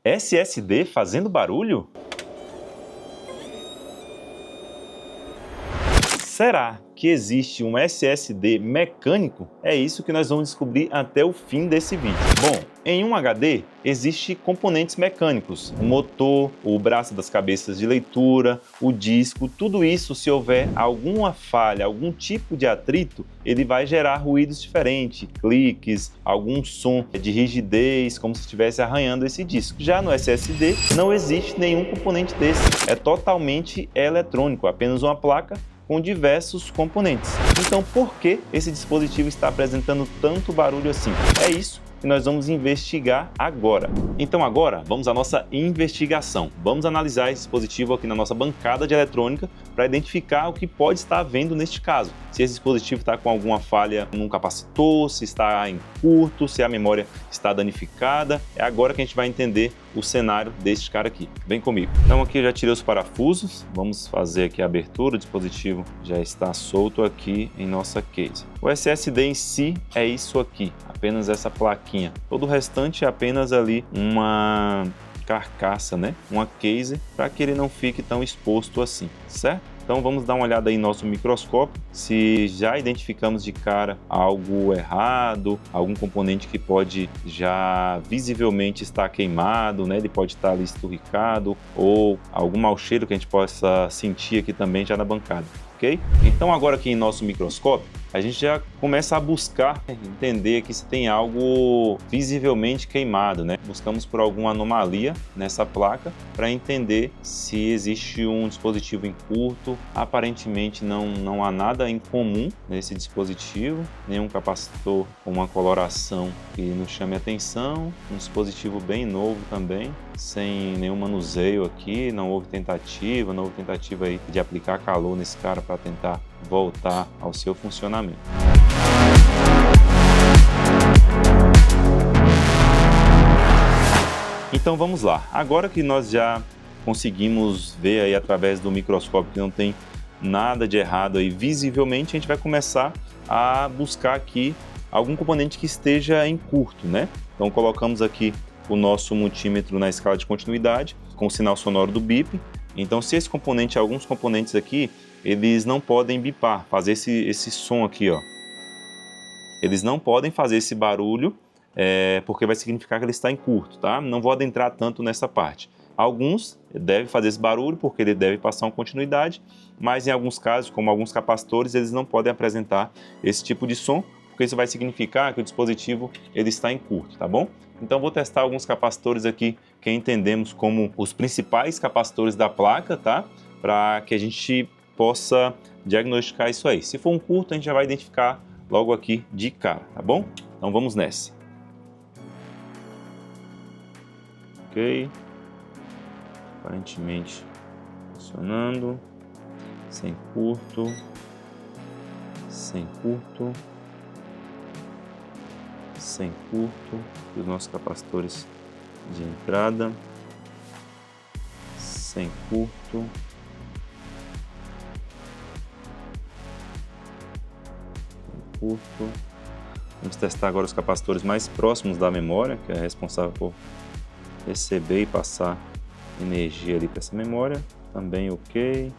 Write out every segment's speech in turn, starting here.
SSD fazendo barulho? Será que existe um SSD mecânico? É isso que nós vamos descobrir até o fim desse vídeo. Bom, em um HD existem componentes mecânicos, o motor, o braço das cabeças de leitura, o disco, tudo isso, se houver alguma falha, algum tipo de atrito, ele vai gerar ruídos diferentes, cliques, algum som de rigidez, como se estivesse arranhando esse disco. Já no SSD não existe nenhum componente desse, é totalmente eletrônico, apenas uma placa com diversos componentes. Então, por que esse dispositivo está apresentando tanto barulho assim? É isso que nós vamos investigar agora. Então agora, vamos à nossa investigação. Vamos analisar esse dispositivo aqui na nossa bancada de eletrônica para identificar o que pode estar havendo neste caso. Se esse dispositivo está com alguma falha num capacitor, se está em curto, se a memória está danificada. É agora que a gente vai entender o cenário deste cara aqui. Vem comigo. Então aqui eu já tirei os parafusos. Vamos fazer aqui a abertura. O dispositivo já está solto aqui em nossa case. O SSD em si é isso aqui, apenas essa plaquinha. Todo o restante é apenas ali uma carcaça, né? Uma case, para que ele não fique tão exposto assim, certo? Então vamos dar uma olhada aí no nosso microscópio, se já identificamos de cara algo errado, algum componente que pode já visivelmente estar queimado, né? Ele pode estar ali esturricado, ou algum mau cheiro que a gente possa sentir aqui também já na bancada, ok? Então agora aqui em nosso microscópio, a gente já começa a buscar entender aqui se tem algo visivelmente queimado, né? Buscamos por alguma anomalia nessa placa para entender se existe um dispositivo em curto. Aparentemente não há nada em comum nesse dispositivo, nenhum capacitor com uma coloração que nos chame a atenção, um dispositivo bem novo também, sem nenhum manuseio aqui, não houve tentativa aí de aplicar calor nesse cara para tentar voltar ao seu funcionamento. Então vamos lá, agora que nós já conseguimos ver aí através do microscópio que não tem nada de errado aí visivelmente, a gente vai começar a buscar aqui algum componente que esteja em curto, né? Então colocamos aqui o nosso multímetro na escala de continuidade com o sinal sonoro do bip. Então se esse componente, alguns componentes aqui, eles não podem bipar, fazer esse som aqui, ó. Eles não podem fazer esse barulho, porque vai significar que ele está em curto, tá? Não vou adentrar tanto nessa parte. Alguns devem fazer esse barulho porque ele deve passar uma continuidade, mas em alguns casos, como alguns capacitores, eles não podem apresentar esse tipo de som, porque isso vai significar que o dispositivo ele está em curto, tá bom? Então vou testar alguns capacitores aqui que entendemos como os principais capacitores da placa, tá? Para que a gente possa diagnosticar isso aí. Se for um curto, a gente já vai identificar logo aqui de cara, tá bom? Então vamos nessa. Ok. Aparentemente funcionando. Sem curto. Sem curto. Sem curto. E os nossos capacitores de entrada. Sem curto. Curto. Vamos testar agora os capacitores mais próximos da memória, que é responsável por receber e passar energia ali para essa memória. Também ok.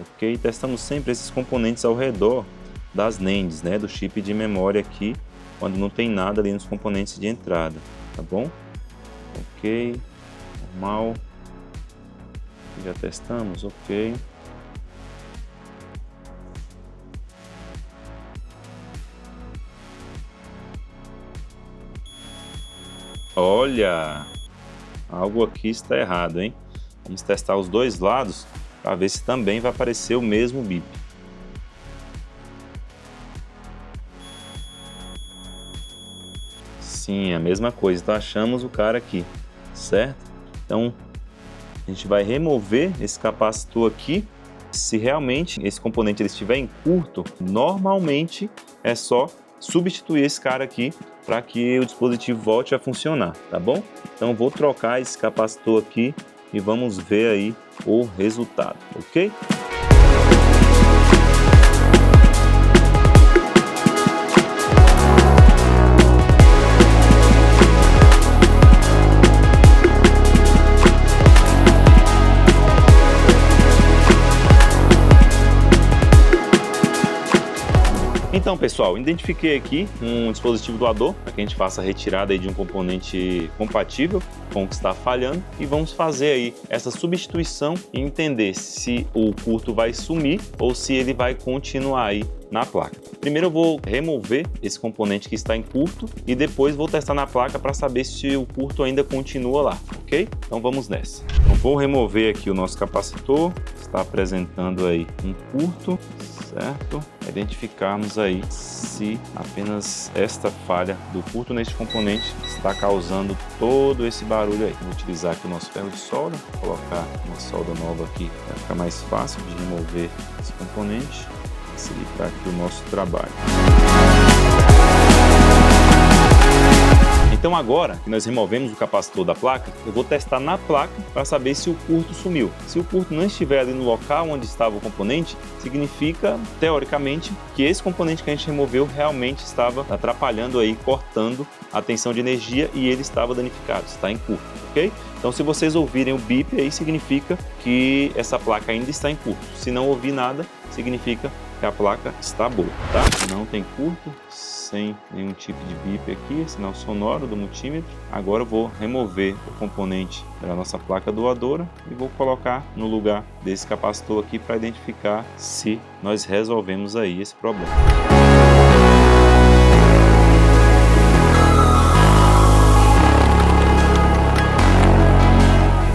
Ok, testamos sempre esses componentes ao redor das NANDs, né, do chip de memória aqui, quando não tem nada ali nos componentes de entrada, tá bom? Ok, normal. Já testamos, ok. Olha, algo aqui está errado, hein? Vamos testar os dois lados para ver se também vai aparecer o mesmo bip. Sim, a mesma coisa. Então achamos o cara aqui, certo? Então a gente vai remover esse capacitor aqui. Se realmente esse componente ele estiver em curto, normalmente é só substituir esse cara aqui para que o dispositivo volte a funcionar, tá bom? Então vou trocar esse capacitor aqui e vamos ver aí o resultado, ok? Então, pessoal, identifiquei aqui um dispositivo doador para que a gente faça a retirada aí de um componente compatível com o que está falhando e vamos fazer aí essa substituição e entender se o curto vai sumir ou se ele vai continuar aí na placa. Primeiro eu vou remover esse componente que está em curto e depois vou testar na placa para saber se o curto ainda continua lá, ok? Então vamos nessa. Então, vou remover aqui o nosso capacitor, está apresentando aí um curto, certo? Identificarmos aí se apenas esta falha do curto neste componente está causando todo esse barulho aí. Vou utilizar aqui o nosso ferro de solda, colocar uma solda nova aqui para ficar mais fácil de remover esse componente, facilitar aqui o nosso trabalho. Então agora que nós removemos o capacitor da placa, eu vou testar na placa para saber se o curto sumiu. Se o curto não estiver ali no local onde estava o componente, significa, teoricamente, que esse componente que a gente removeu realmente estava atrapalhando aí, cortando a tensão de energia e ele estava danificado, está em curto, ok? Então se vocês ouvirem o bip, aí significa que essa placa ainda está em curto. Se não ouvir nada, significa que a placa está boa, tá? Não tem curto, sem nenhum tipo de bip aqui, sinal sonoro do multímetro. Agora eu vou remover o componente da nossa placa doadora e vou colocar no lugar desse capacitor aqui para identificar se nós resolvemos aí esse problema.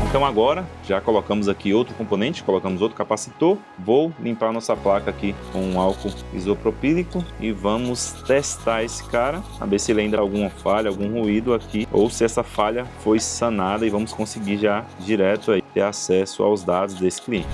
Então agora, já colocamos aqui outro componente, colocamos outro capacitor, vou limpar nossa placa aqui com um álcool isopropílico e vamos testar esse cara, a ver se ele ainda tem alguma falha, algum ruído aqui, ou se essa falha foi sanada e vamos conseguir já direto aí ter acesso aos dados desse cliente.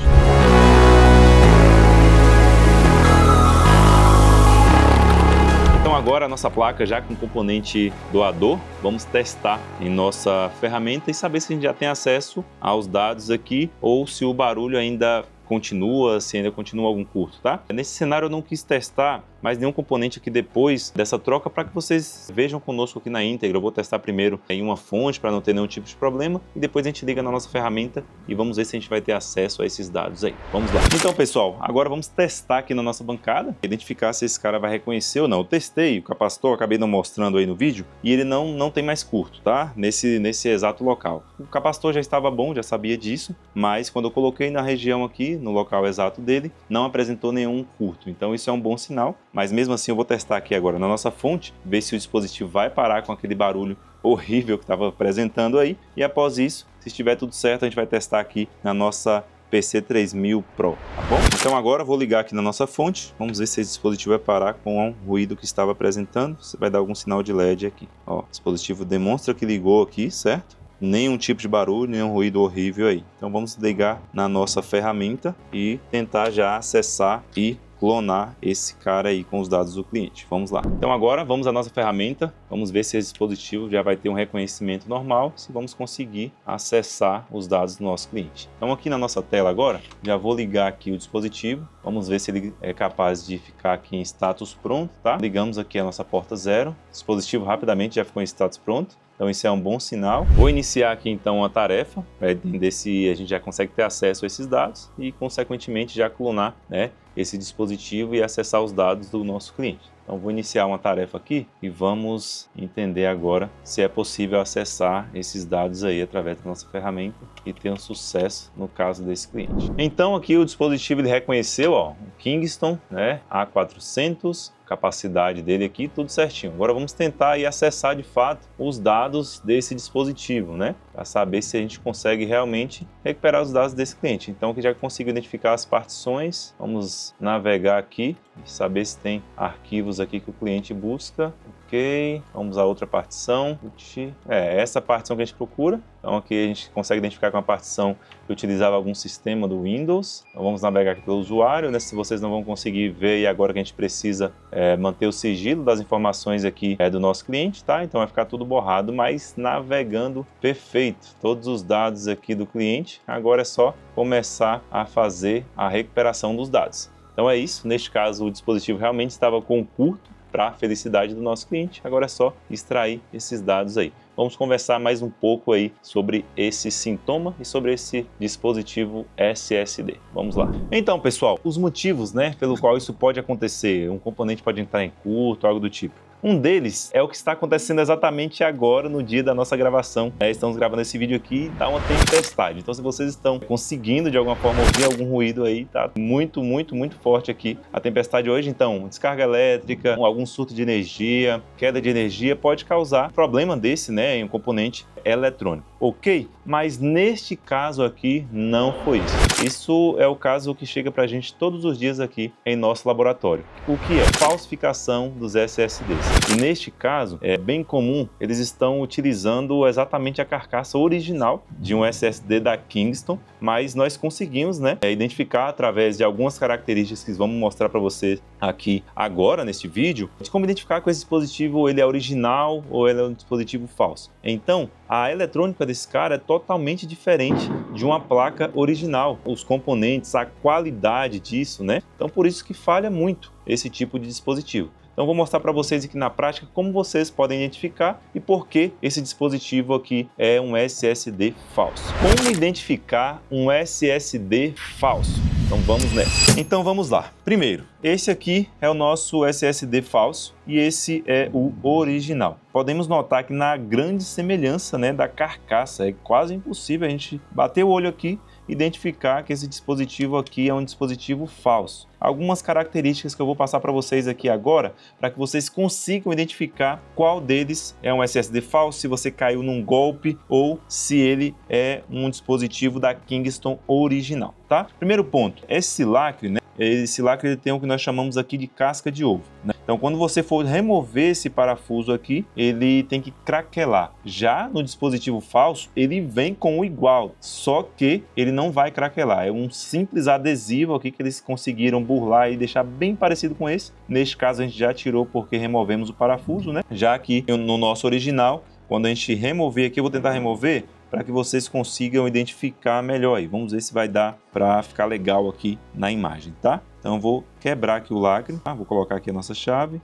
Então agora a nossa placa já com componente doador, vamos testar em nossa ferramenta e saber se a gente já tem acesso aos dados aqui ou se o barulho ainda continua, se ainda continua algum curto, tá? Nesse cenário eu não quis testar mais nenhum componente aqui depois dessa troca para que vocês vejam conosco aqui na íntegra. Eu vou testar primeiro em uma fonte para não ter nenhum tipo de problema e depois a gente liga na nossa ferramenta e vamos ver se a gente vai ter acesso a esses dados aí. Vamos lá. Então, pessoal, agora vamos testar aqui na nossa bancada, identificar se esse cara vai reconhecer ou não. Eu testei o capacitor, acabei não mostrando aí no vídeo e ele não tem mais curto, tá? Nesse exato local. O capacitor já estava bom, já sabia disso, mas quando eu coloquei na região aqui, no local exato dele, não apresentou nenhum curto. Então isso é um bom sinal, mas mesmo assim eu vou testar aqui agora na nossa fonte, ver se o dispositivo vai parar com aquele barulho horrível que estava apresentando aí, e após isso, se estiver tudo certo, a gente vai testar aqui na nossa PC3000 Pro, tá bom? Então agora eu vou ligar aqui na nossa fonte, vamos ver se esse dispositivo vai parar com o ruído que estava apresentando, você vai dar algum sinal de LED aqui. Ó, o dispositivo demonstra que ligou aqui, certo? Nenhum tipo de barulho, nenhum ruído horrível aí. Então vamos ligar na nossa ferramenta e tentar já acessar e clonar esse cara aí com os dados do cliente. Vamos lá. Então agora vamos à nossa ferramenta, vamos ver se esse dispositivo já vai ter um reconhecimento normal, se vamos conseguir acessar os dados do nosso cliente. Então aqui na nossa tela agora, já vou ligar aqui o dispositivo, vamos ver se ele é capaz de ficar aqui em status pronto, tá? Ligamos aqui a nossa porta 0, o dispositivo rapidamente já ficou em status pronto. Então isso é um bom sinal. Vou iniciar aqui então uma tarefa para entender se a gente já consegue ter acesso a esses dados e consequentemente já clonar, né, esse dispositivo e acessar os dados do nosso cliente. Então vou iniciar uma tarefa aqui e vamos entender agora se é possível acessar esses dados aí através da nossa ferramenta e ter um sucesso no caso desse cliente. Então aqui o dispositivo ele reconheceu, ó, o Kingston, né, A400, capacidade dele aqui, tudo certinho. Agora vamos tentar aí acessar de fato os dados desse dispositivo, né? Para saber se a gente consegue realmente recuperar os dados desse cliente. Então aqui já consigo identificar as partições, vamos navegar aqui e saber se tem arquivos aqui que o cliente busca. Ok, vamos a outra partição. Essa partição que a gente procura. Então aqui a gente consegue identificar com a partição que utilizava algum sistema do Windows. Então vamos navegar aqui pelo usuário, né? Se vocês não vão conseguir ver, e agora que a gente precisa manter o sigilo das informações aqui do nosso cliente, tá? Então vai ficar tudo borrado, mas navegando perfeito. Todos os dados aqui do cliente, agora é só começar a fazer a recuperação dos dados. Então é isso, neste caso o dispositivo realmente estava com curto, para a felicidade do nosso cliente. Agora é só extrair esses dados aí. Vamos conversar mais um pouco aí sobre esse sintoma e sobre esse dispositivo SSD. Vamos lá. Então, pessoal, os motivos, pelo qual isso pode acontecer, um componente pode entrar em curto, algo do tipo. Um deles é o que está acontecendo exatamente agora, no dia da nossa gravação. Estamos gravando esse vídeo aqui e dá uma tempestade. Então, se vocês estão conseguindo, de alguma forma, ouvir algum ruído aí, tá muito forte aqui a tempestade hoje. Então, descarga elétrica, algum surto de energia, queda de energia, pode causar problema desse, em um componente eletrônico. Ok? Mas neste caso aqui, não foi isso. Isso é o caso que chega para a gente todos os dias aqui em nosso laboratório. O que é? Falsificação dos SSDs. E neste caso, é bem comum, eles estão utilizando exatamente a carcaça original de um SSD da Kingston, mas nós conseguimos identificar através de algumas características que vamos mostrar para você aqui agora neste vídeo, de como identificar que esse dispositivo ele é original ou ele é um dispositivo falso. Então, a eletrônica desse cara é totalmente diferente de uma placa original. Os componentes, a qualidade disso, Então, por isso que falha muito esse tipo de dispositivo. Então, vou mostrar para vocês aqui na prática como vocês podem identificar e por que esse dispositivo aqui é um SSD falso. Como identificar um SSD falso? Então vamos nessa. Então vamos lá. Primeiro, esse aqui é o nosso SSD falso e esse é o original. Podemos notar que na grande semelhança da carcaça, é quase impossível a gente bater o olho aqui e identificar que esse dispositivo aqui é um dispositivo falso. Algumas características que eu vou passar para vocês aqui agora, para que vocês consigam identificar qual deles é um SSD falso, se você caiu num golpe ou se ele é um dispositivo da Kingston original, tá? Primeiro ponto, esse lacre, esse lacre ele tem o que nós chamamos aqui de casca de ovo. Então, quando você for remover esse parafuso aqui, ele tem que craquelar. Já no dispositivo falso, ele vem com o igual, só que ele não vai craquelar. É um simples adesivo aqui que eles conseguiram burlar e deixar bem parecido com esse. Neste caso, a gente já tirou porque removemos o parafuso, Já que no nosso original, quando a gente remover aqui, eu vou tentar remover para que vocês consigam identificar melhor aí. Vamos ver se vai dar para ficar legal aqui na imagem, tá? Então eu vou quebrar aqui o lacre, vou colocar aqui a nossa chave,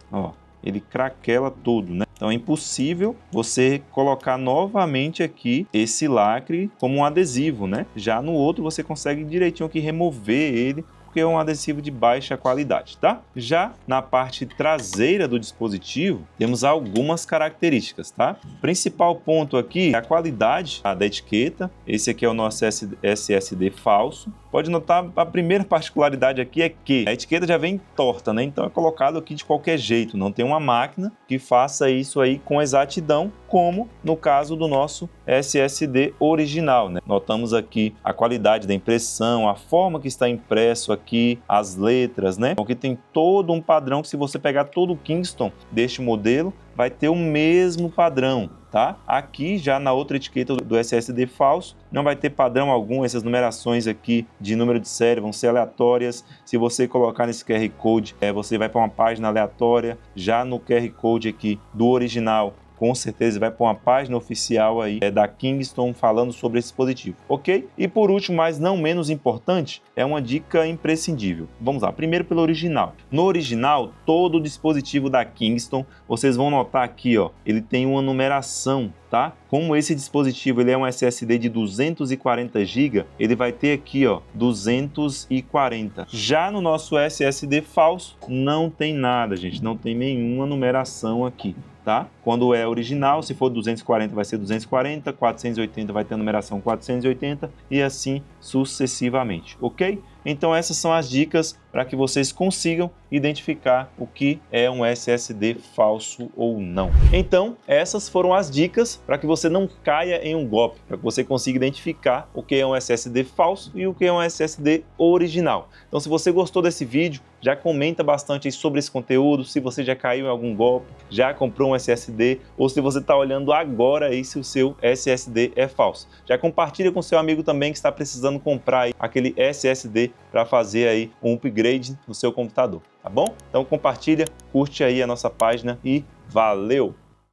ele craquela tudo, Então é impossível você colocar novamente aqui esse lacre como um adesivo, Já no outro você consegue direitinho aqui remover ele, porque é um adesivo de baixa qualidade, tá? Já na parte traseira do dispositivo, temos algumas características, tá? O principal ponto aqui é a qualidade da etiqueta. Esse aqui é o nosso SSD falso. Pode notar, a primeira particularidade aqui é que a etiqueta já vem torta, Então é colocado aqui de qualquer jeito, não tem uma máquina que faça isso aí com exatidão, como no caso do nosso SSD original, Notamos aqui a qualidade da impressão, a forma que está impresso aqui, as letras, Então aqui tem todo um padrão que se você pegar todo o Kingston deste modelo, vai ter o mesmo padrão, tá? Aqui já na outra etiqueta do SSD falso, não vai ter padrão algum, essas numerações aqui de número de série vão ser aleatórias. Se você colocar nesse QR Code, você vai para uma página aleatória. Já no QR Code aqui do original, com certeza vai para uma página oficial aí da Kingston falando sobre esse dispositivo, ok? E por último, mas não menos importante, é uma dica imprescindível. Vamos lá, primeiro pelo original. No original, todo o dispositivo da Kingston, vocês vão notar aqui, ele tem uma numeração, tá? Como esse dispositivo ele é um SSD de 240 GB, ele vai ter aqui, 240. Já no nosso SSD falso, não tem nada, gente, não tem nenhuma numeração aqui. Tá? Quando é original, se for 240 vai ser 240, 480 vai ter a numeração 480 e assim sucessivamente, ok? Então essas são as dicas para que vocês consigam identificar o que é um SSD falso ou não. Então essas foram as dicas para que você não caia em um golpe, para que você consiga identificar o que é um SSD falso e o que é um SSD original. Então se você gostou desse vídeo, já comenta bastante aí sobre esse conteúdo, se você já caiu em algum golpe, já comprou um SSD ou se você está olhando agora aí se o seu SSD é falso. Já compartilha com seu amigo também que está precisando comprar aí aquele SSD para fazer aí um upgrade no seu computador, tá bom? Então compartilha, curte aí a nossa página e valeu!